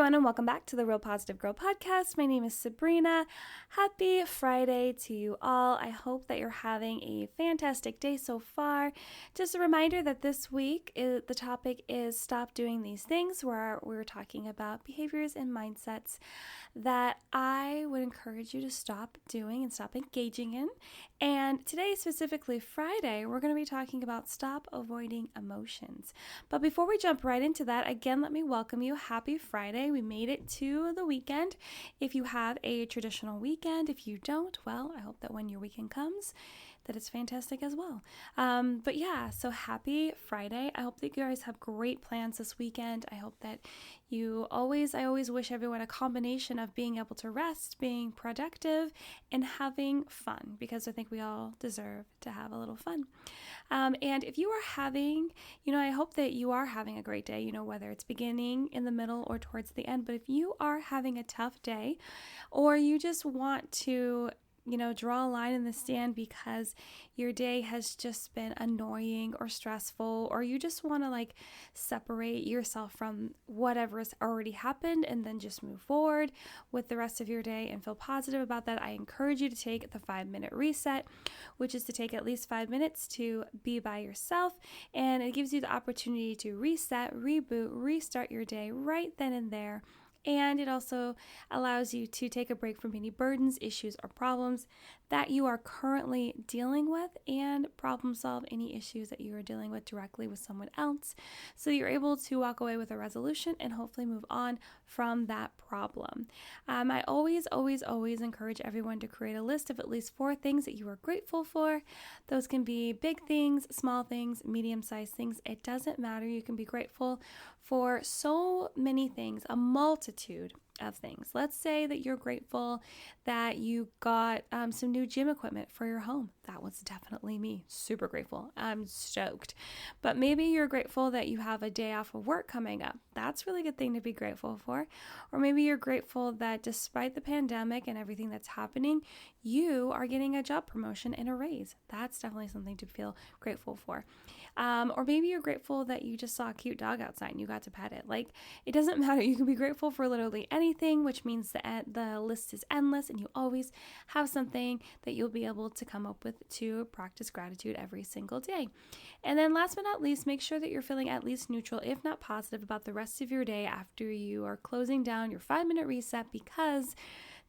everyone, and welcome back to the Real Positive Girl podcast. My name is Sabrina. Happy Friday to you all. I hope that you're having a fantastic day so far. Just a reminder that this week the topic is stop doing these things, where we're talking about behaviors and mindsets that I would encourage you to stop doing and stop engaging in. And today, specifically Friday, we're going to be talking about stop avoiding emotions. But before we jump right into that, again, let me welcome you. Happy Friday. We made it to the weekend. If you have a traditional weekend, if you don't, well, I hope that when your weekend comes, that it's fantastic as well. But yeah, so happy Friday. I hope that you guys have great plans this weekend. I hope that I always wish everyone a combination of being able to rest, being productive, and having fun, because I think we all deserve to have a little fun. And if you are having, I hope that you are having a great day, whether it's beginning, in the middle, or towards the end. But if you are having a tough day, or you just want to draw a line in the sand because your day has just been annoying or stressful, or you just want to separate yourself from whatever has already happened and then just move forward with the rest of your day and feel positive about that, I encourage you to take the 5-minute reset, which is to take at least 5 minutes to be by yourself. And it gives you the opportunity to reset, reboot, restart your day right then and there. And it also allows you to take a break from any burdens, issues, or problems that you are currently dealing with, and problem solve any issues that you are dealing with directly with someone else, so you're able to walk away with a resolution and hopefully move on from that problem. I always encourage everyone to create a list of at least 4 things that you are grateful for. Those can be big things, small things, medium-sized things. It doesn't matter. You can be grateful for so many things, a multitude of things. Let's say that you're grateful that you got some new gym equipment for your home. That was definitely me. Super grateful. I'm stoked. But maybe you're grateful that you have a day off of work coming up. That's a really good thing to be grateful for. Or maybe you're grateful that despite the pandemic and everything that's happening, you are getting a job promotion and a raise. That's definitely something to feel grateful for. Or maybe you're grateful that you just saw a cute dog outside and you got to pet it. It doesn't matter. You can be grateful for literally anything, which means the list is endless, and you always have something that you'll be able to come up with to practice gratitude every single day. And then last but not least, make sure that you're feeling at least neutral, if not positive, about the rest of your day after you are closing down your 5-minute reset, because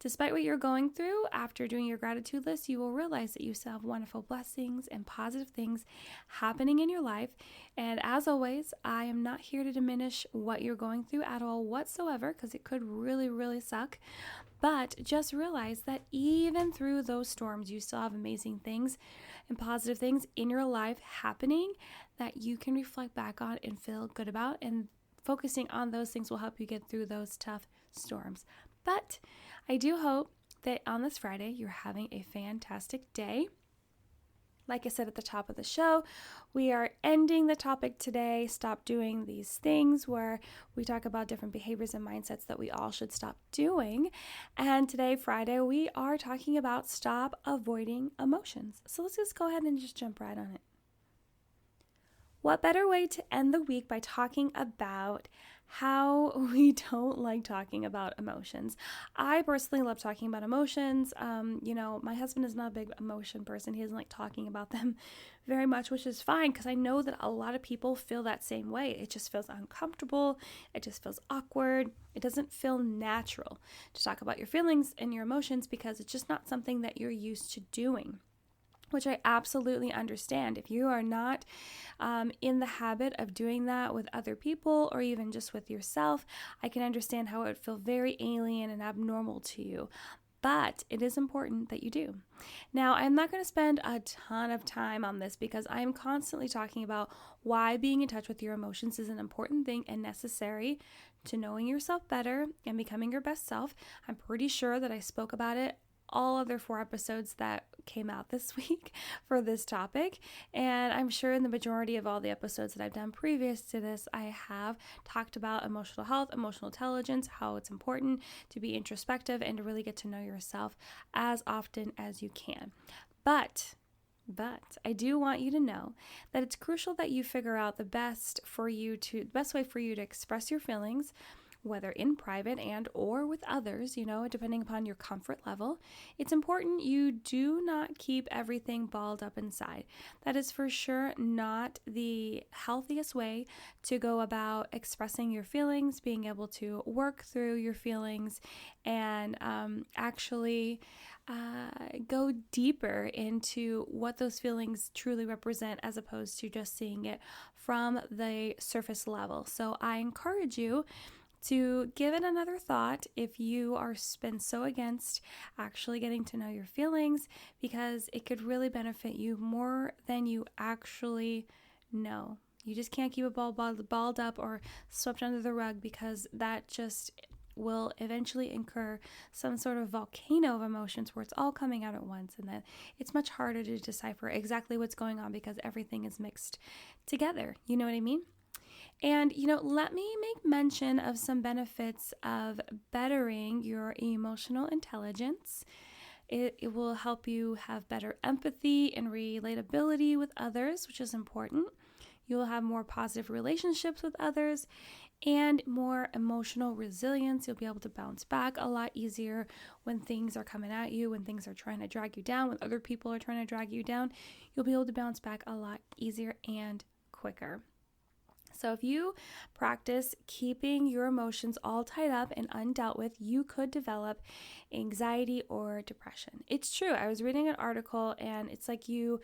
despite what you're going through, after doing your gratitude list, you will realize that you still have wonderful blessings and positive things happening in your life. And as always, I am not here to diminish what you're going through at all whatsoever, because it could really, really suck. But just realize that even through those storms, you still have amazing things and positive things in your life happening that you can reflect back on and feel good about. And focusing on those things will help you get through those tough storms. But I do hope that on this Friday, you're having a fantastic day. Like I said at the top of the show, we are ending the topic today, stop doing these things, where we talk about different behaviors and mindsets that we all should stop doing. And today, Friday, we are talking about stop avoiding emotions. So let's just go ahead and just jump right on it. What better way to end the week by talking about how we don't like talking about emotions? I personally love talking about emotions. My husband is not a big emotion person. He doesn't like talking about them very much, which is fine, because I know that a lot of people feel that same way. It just feels uncomfortable. It just feels awkward. It doesn't feel natural to talk about your feelings and your emotions, because it's just not something that you're used to doing, which I absolutely understand. If you are not in the habit of doing that with other people, or even just with yourself, I can understand how it would feel very alien and abnormal to you. But it is important that you do. Now, I'm not going to spend a ton of time on this, because I'm constantly talking about why being in touch with your emotions is an important thing and necessary to knowing yourself better and becoming your best self. I'm pretty sure that I spoke about it all other 4 episodes that came out this week for this topic. And I'm sure in the majority of all the episodes that I've done previous to this, I have talked about emotional health, emotional intelligence, how it's important to be introspective and to really get to know yourself as often as you can. But I do want you to know that it's crucial that you figure out the best way for you to express your feelings whether in private and or with others, depending upon your comfort level, it's important you do not keep everything balled up inside. That is for sure not the healthiest way to go about expressing your feelings, being able to work through your feelings, and actually go deeper into what those feelings truly represent, as opposed to just seeing it from the surface level. So I encourage you to give it another thought if you are been so against actually getting to know your feelings, because it could really benefit you more than you actually know. You just can't keep it balled up or swept under the rug, because that just will eventually incur some sort of volcano of emotions where it's all coming out at once, and then it's much harder to decipher exactly what's going on because everything is mixed together. You know what I mean? And, let me make mention of some benefits of bettering your emotional intelligence. It will help you have better empathy and relatability with others, which is important. You'll have more positive relationships with others and more emotional resilience. You'll be able to bounce back a lot easier when things are coming at you, when things are trying to drag you down, when other people are trying to drag you down. You'll be able to bounce back a lot easier and quicker. So if you practice keeping your emotions all tied up and undealt with, you could develop anxiety or depression. It's true. I was reading an article, and it's like you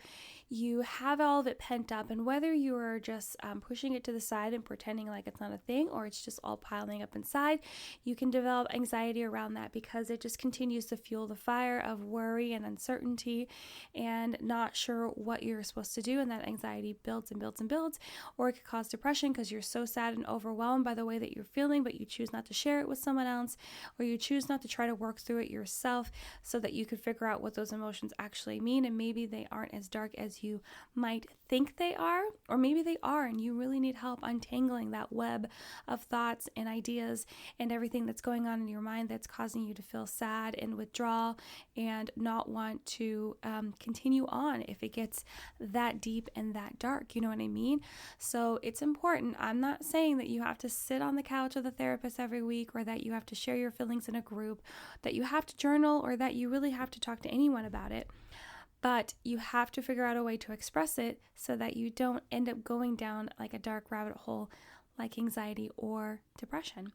have all of it pent up, and whether you are just pushing it to the side and pretending like it's not a thing, or it's just all piling up inside, you can develop anxiety around that, because it just continues to fuel the fire of worry and uncertainty and not sure what you're supposed to do, and that anxiety builds and builds and builds. Or it could cause depression because you're so sad and overwhelmed by the way that you're feeling, but you choose not to share it with someone else, or you choose not to try to work through it yourself so that you could figure out what those emotions actually mean. And maybe they aren't as dark as you might think they are, or maybe they are, and you really need help untangling that web of thoughts and ideas and everything that's going on in your mind that's causing you to feel sad and withdrawal and not want to continue on if it gets that deep and that dark. You know what I mean? So it's important. I'm not saying that you have to sit on the couch with a therapist every week, or that you have to share your feelings in a group, that you have to journal, or that you really have to talk to anyone about it. But you have to figure out a way to express it so that you don't end up going down like a dark rabbit hole like anxiety or depression.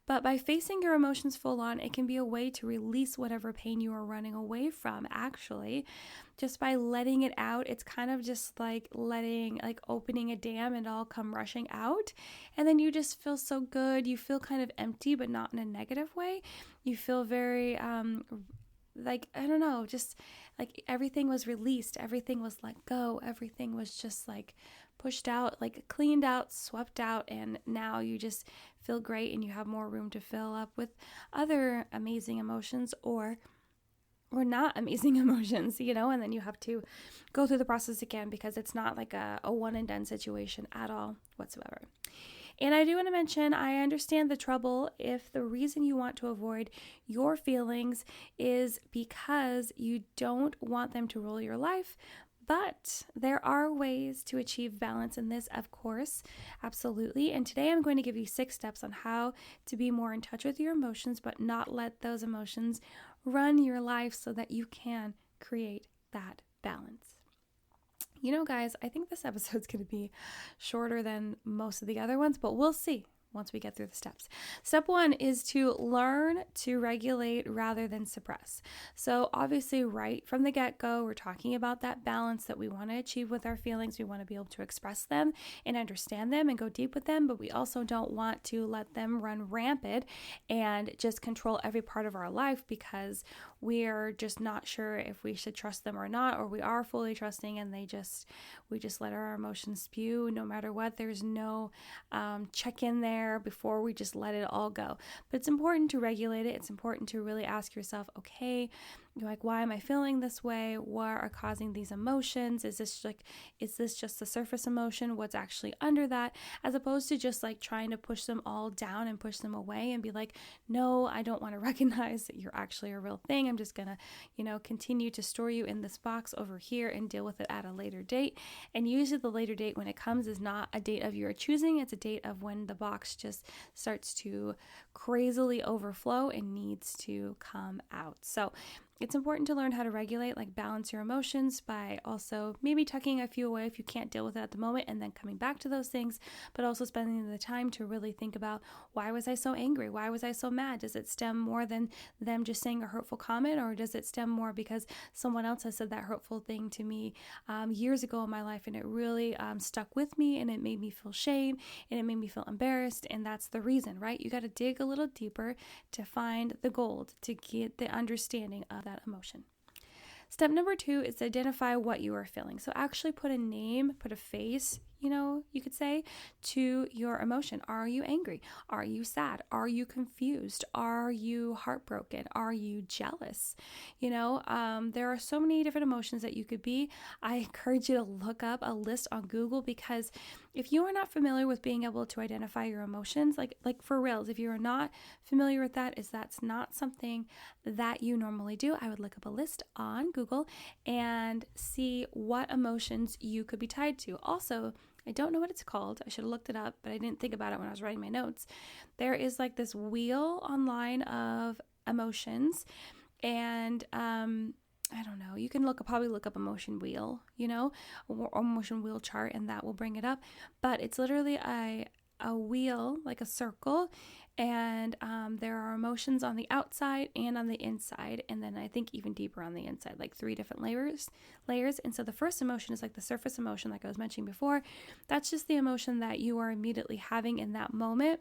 But by facing your emotions full on, it can be a way to release whatever pain you are running away from, actually. Just by letting it out, it's kind of just like opening a dam and all come rushing out. And then you just feel so good. You feel kind of empty, but not in a negative way. You feel very, just like everything was released. Everything was let go. Everything was just like pushed out, like cleaned out, swept out, and now you just feel great, and you have more room to fill up with other amazing emotions or not amazing emotions, and then you have to go through the process again, because it's not like a one and done situation at all whatsoever. And I do want to mention, I understand the trouble if the reason you want to avoid your feelings is because you don't want them to rule your life. But there are ways to achieve balance in this, of course, absolutely. And today I'm going to give you 6 steps on how to be more in touch with your emotions, but not let those emotions run your life, so that you can create that balance. Guys, I think this episode's going to be shorter than most of the other ones, but we'll see once we get through the steps. Step 1 is to learn to regulate rather than suppress. So obviously, right from the get-go, we're talking about that balance that we want to achieve with our feelings. We want to be able to express them and understand them and go deep with them, but we also don't want to let them run rampant and just control every part of our life, because we're just not sure if we should trust them or not, or we are fully trusting and we just let our emotions spew no matter what. There's no check-in there before we just let it all go. But it's important to regulate it. It's important to really ask yourself, okay, you're like, why am I feeling this way? What are causing these emotions? Is this just the surface emotion? What's actually under that? As opposed to just like trying to push them all down and push them away and be like, no, I don't want to recognize that you're actually a real thing. I'm just going to, continue to store you in this box over here and deal with it at a later date. And usually the later date when it comes is not a date of your choosing. It's a date of when the box just starts to crazily overflow and needs to come out. So it's important to learn how to regulate, like balance your emotions by also maybe tucking a few away if you can't deal with it at the moment and then coming back to those things, but also spending the time to really think about, why was I so angry? Why was I so mad? Does it stem more than them just saying a hurtful comment, or does it stem more because someone else has said that hurtful thing to me years ago in my life, and it really stuck with me, and it made me feel shame, and it made me feel embarrassed, and that's the reason, right? You got to dig a little deeper to find the gold, to get the understanding of that emotion. Step number 2 is to identify what you are feeling. So actually put a name, put a face, you could say, to your emotion. Are you angry? Are you sad? Are you confused? Are you heartbroken? Are you jealous? There are so many different emotions that you could be. I encourage you to look up a list on Google, because if you are not familiar with being able to identify your emotions, like for reals, if you are not familiar with that, that's not something that you normally do, I would look up a list on Google and see what emotions you could be tied to. Also, I don't know what it's called. I should have looked it up, but I didn't think about it when I was writing my notes. There is like this wheel online of emotions, and I don't know. You can probably look up emotion wheel, or emotion wheel chart, and that will bring it up. But it's literally a wheel, like a circle, and there are emotions on the outside and on the inside, and then I think even deeper on the inside, like 3 different layers. And so the first emotion is like the surface emotion, like I was mentioning before. That's just the emotion that you are immediately having in that moment.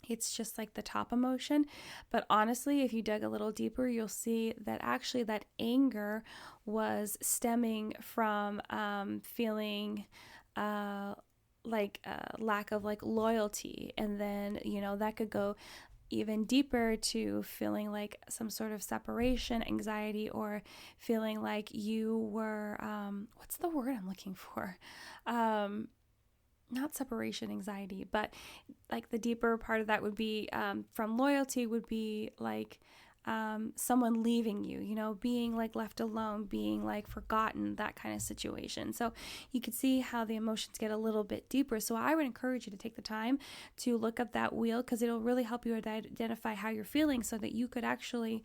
It's just like the top emotion. But honestly, if you dig a little deeper, you'll see that actually that anger was stemming from feeling lack of like loyalty. And then, that could go even deeper to feeling like some sort of separation anxiety, or feeling like you were, what's the word I'm looking for? Not separation anxiety, but like the deeper part of that would be from loyalty would be like someone leaving you, being like left alone, being like forgotten, that kind of situation. So you could see how the emotions get a little bit deeper. So I would encourage you to take the time to look up that wheel, because it'll really help you identify how you're feeling, so that you could actually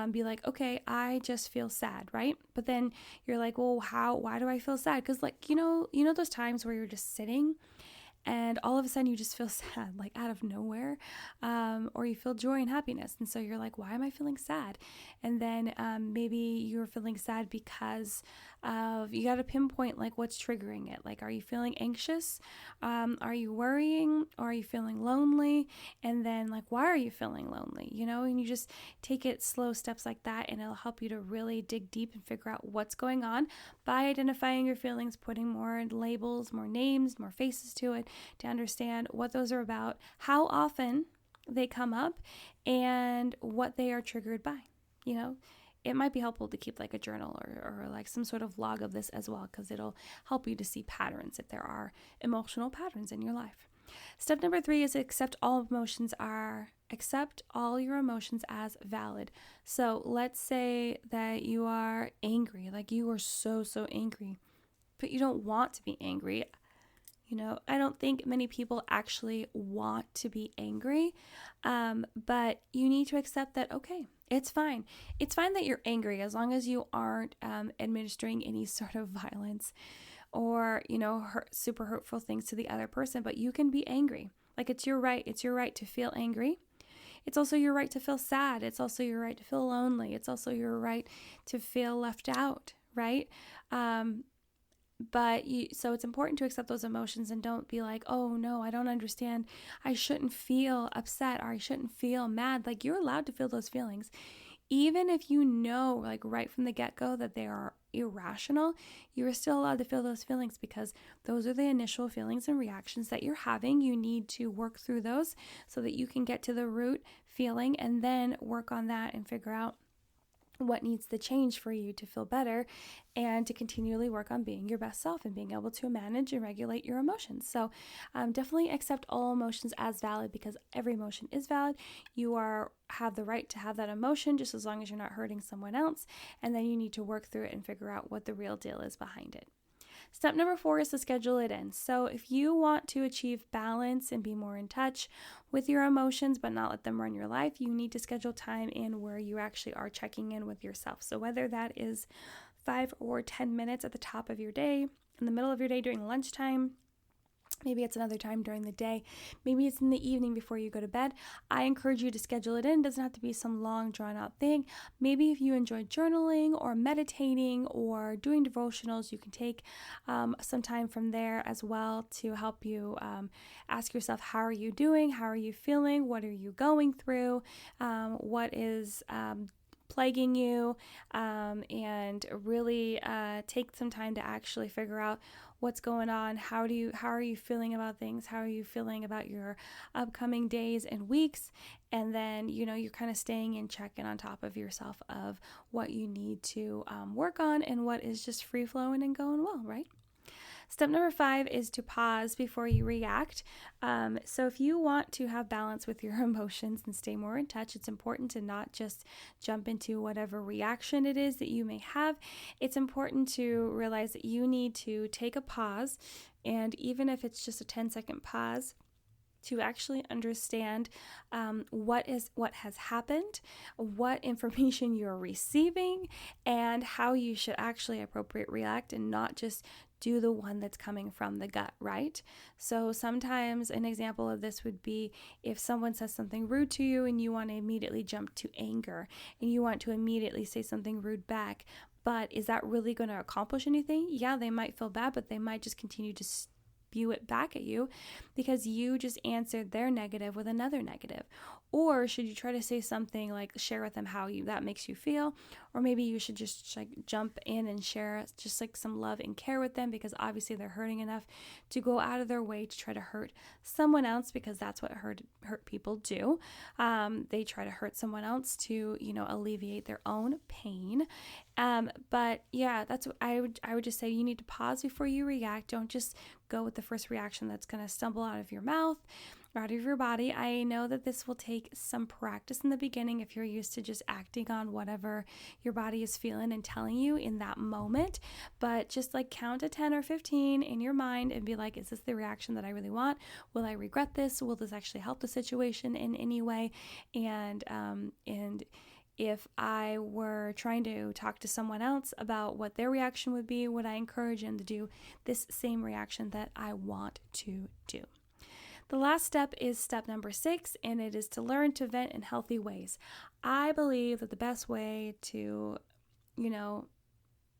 be like, okay, I just feel sad, right? But then you're like, well, why do I feel sad? Because like, those times where you're just sitting and all of a sudden you just feel sad, like out of nowhere, or you feel joy and happiness. And so you're like, why am I feeling sad? And then maybe you're feeling sad because you got to pinpoint like what's triggering it. Like, are you feeling anxious? Are you worrying? Or are you feeling lonely? And then like, why are you feeling lonely? And you just take it slow steps like that, and it'll help you to really dig deep and figure out what's going on by identifying your feelings, putting more labels, more names, more faces to it, to understand what those are about, how often they come up, and what they are triggered by. It might be helpful to keep like a journal or like some sort of log of this as well, because it'll help you to see patterns if there are emotional patterns in your life. Step number 3 is accept all your emotions as valid. So let's say that you are angry, like you are so angry, but you don't want to be angry. I don't think many people actually want to be angry, but you need to accept that, okay, it's fine. It's fine that you're angry as long as you aren't administering any sort of violence or, super hurtful things to the other person, but you can be angry. Like, it's your right. It's your right to feel angry. It's also your right to feel sad. It's also your right to feel lonely. It's also your right to feel left out, right? So it's important to accept those emotions and don't be like, oh no, I don't understand. I shouldn't feel upset, or I shouldn't feel mad. Like, you're allowed to feel those feelings. Even if you know, like right from the get-go, that they are irrational, you are still allowed to feel those feelings, because those are the initial feelings and reactions that you're having. You need to work through those so that you can get to the root feeling and then work on that and figure out what needs to change for you to feel better and to continually work on being your best self and being able to manage and regulate your emotions. So definitely accept all emotions as valid, because every emotion is valid. You have the right to have that emotion, just as long as you're not hurting someone else. And then you need to work through it and figure out what the real deal is behind it. Step number 4 is to schedule it in. So if you want to achieve balance and be more in touch with your emotions but not let them run your life, you need to schedule time in where you actually are checking in with yourself. So whether that is 5 or 10 minutes at the top of your day, in the middle of your day during lunchtime, maybe it's another time during the day, maybe it's in the evening before you go to bed, I encourage you to schedule it in. It doesn't have to be some long drawn out thing. Maybe if you enjoy journaling or meditating or doing devotionals, you can take some time from there as well to help you ask yourself, how are you doing? How are you feeling? What are you going through? What is plaguing you, and really take some time to actually figure out what's going on. How are you feeling about things? How are you feeling about your upcoming days and weeks? And then, you're kind of staying in check and on top of yourself of what you need to work on and what is just free flowing and going well, right? Step number 5 is to pause before you react. So if you want to have balance with your emotions and stay more in touch, it's important to not just jump into whatever reaction it is that you may have. It's important to realize that you need to take a pause, and even if it's just a 10-second pause, to actually understand what has happened, what information you're receiving, and how you should actually appropriately react and not just do the one that's coming from the gut, right? So sometimes an example of this would be if someone says something rude to you and you want to immediately jump to anger and you want to immediately say something rude back. But is that really going to accomplish anything? Yeah, they might feel bad, but they might just continue to spew it back at you because you just answered their negative with another negative. Or should you try to say something like share with them how that makes you feel? Or maybe you should just jump in and share just some love and care with them, because obviously they're hurting enough to go out of their way to try to hurt someone else, because that's what hurt people do. They try to hurt someone else to, alleviate their own pain. But yeah, that's what I would just say. You need to pause before you react. Don't just go with the first reaction that's going to stumble out of your mouth or out of your body. I know that this will take some practice in the beginning if you're used to just acting on whatever your body is feeling and telling you in that moment. But just count to 10 or 15 in your mind and be like, is this the reaction that I really want? Will I regret this? Will this actually help the situation in any way? And if I were trying to talk to someone else about what their reaction would be, would I encourage them to do this same reaction that I want to do? The last step is step number 6, and it is to learn to vent in healthy ways. I believe that the best way to,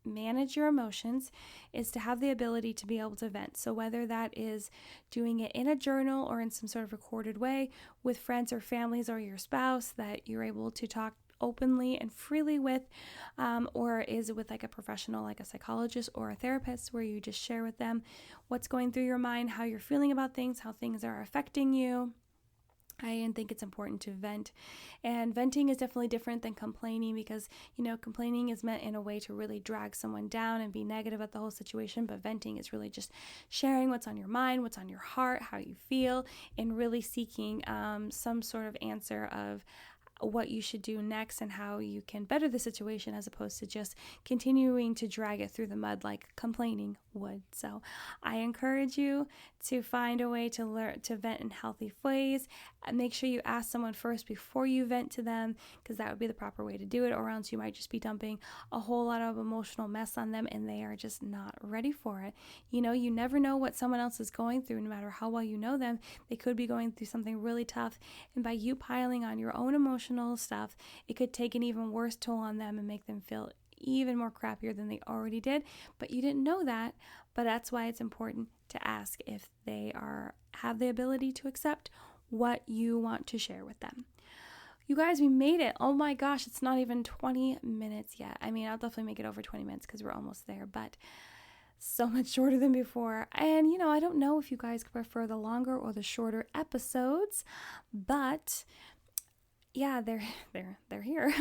manage your emotions is to have the ability to be able to vent. So whether that is doing it in a journal or in some sort of recorded way with friends or families or your spouse that you're able to talk openly and freely with, or is it with a professional like a psychologist or a therapist where you just share with them what's going through your mind, how you're feeling about things, how things are affecting you. I think it's important to vent, and venting is definitely different than complaining, because complaining is meant in a way to really drag someone down and be negative at the whole situation, but venting is really just sharing what's on your mind, what's on your heart, how you feel, and really seeking some sort of answer of what you should do next and how you can better the situation, as opposed to just continuing to drag it through the mud like complaining would. So I encourage you to find a way to learn to vent in healthy ways. Make sure you ask someone first before you vent to them, because that would be the proper way to do it, or else you might just be dumping a whole lot of emotional mess on them and they are just not ready for it. You never know what someone else is going through. No matter how well you know them, they could be going through something really tough, and by you piling on your own emotional stuff, it could take an even worse toll on them and make them feel even more crappier than they already did. But you didn't know that. But that's why it's important to ask if they have the ability to accept what you want to share with them. You guys, we made it. Oh my gosh, it's not even 20 minutes yet. I mean, I'll definitely make it over 20 minutes because we're almost there, but so much shorter than before. And I don't know if you guys prefer the longer or the shorter episodes, but yeah, they're here.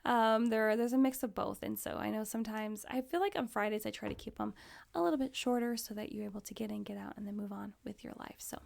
There's a mix of both, and so I know sometimes I feel like on Fridays I try to keep them a little bit shorter so that you're able to get in, get out, and then move on with your life. So,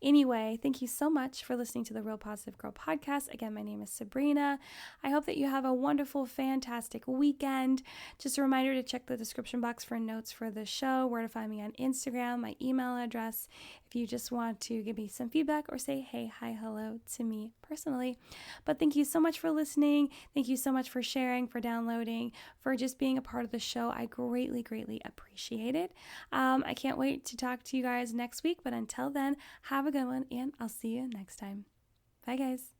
anyway, thank you so much for listening to the Real Positive Girl podcast. Again, my name is Sabrina. I hope that you have a wonderful, fantastic weekend. Just a reminder to check the description box for notes for the show, where to find me on Instagram, my email address. If you just want to give me some feedback or say hey, hi, hello to me personally. But thank you so much for listening. Thank you so much for sharing, for downloading, for just being a part of the show. I greatly, greatly appreciate it. I can't wait to talk to you guys next week. But until then, have a good one, and I'll see you next time. Bye, guys.